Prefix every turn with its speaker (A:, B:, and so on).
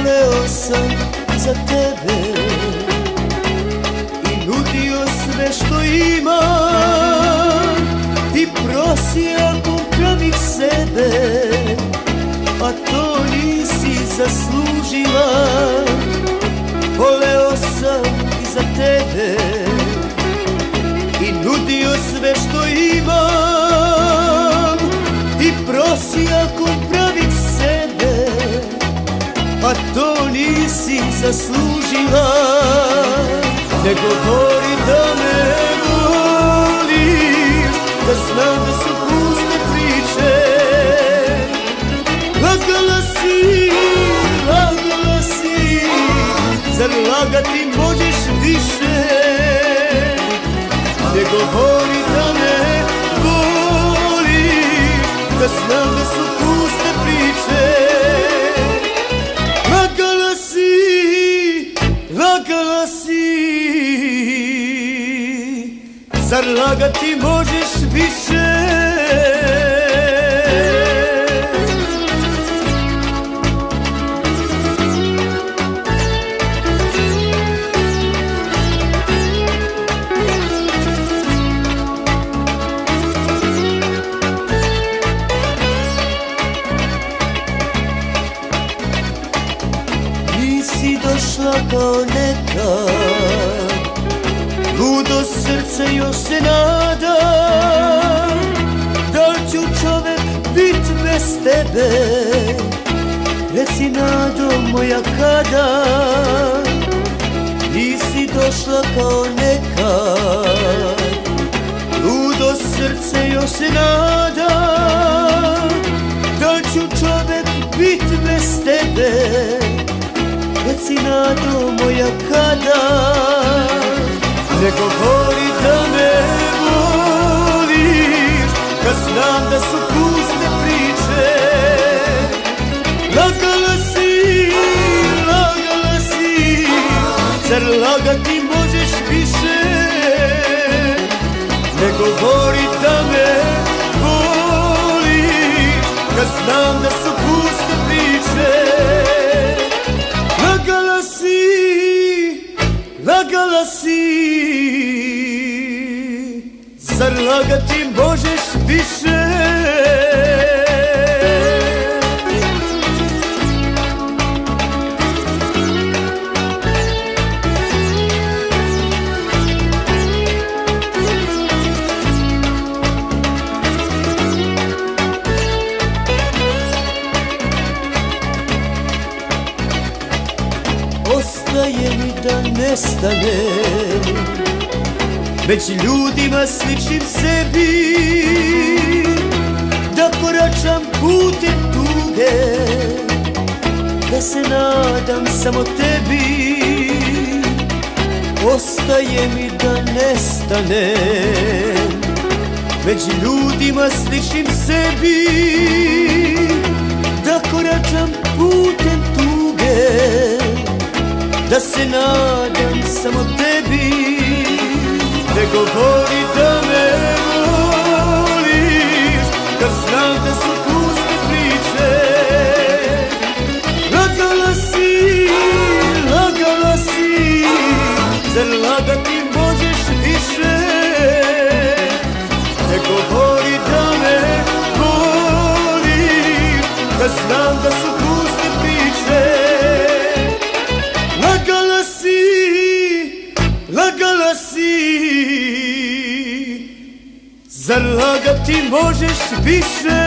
A: voleo sam za tebe i nudio sve što imam i prosio pravih sebe, a to nisi zaslužila. Voleo sam i za tebe i nudio sve što imam i prosio pravih sebe, a to nisi zaslužila. Ne govori da me voliš, da znam da su puste priče. Lagala si, zar lagati možeš više? Ne govori da me voliš, da znam da su puste priče. Lagala si, zar lagati možeš više? Nisi došla kao nekad, ludo srce još se nada. Da li ću čovek bit bez tebe? Reci nado moja kada. Nisi došla kao nekad, ludo srce još se nada. Da li ću čovek bit bez tebe? Reci nado moja kada. Ne govori da me voliš, kad znam da su puste priče. Lagala si, zar lagati možeš više? Ne govori da me voliš, kad znam da su puste priče. Lagala si, zar lagati možeš više? Ostaje mi da nestanem među ljudima sličnim sebi, da koračam putem tuge, da se nadam samo tebi. Ostaje mi da nestanem među ljudima sličnim sebi, da koračam putem tuge, da se nadam samo tebi. Ne govori da me voliš, kad znam da su puste priče. Lagala si, zar lagati možeš više? Ne govori da me voliš, kad znam da su puste priče. Lagala si, zar lagati možeš više?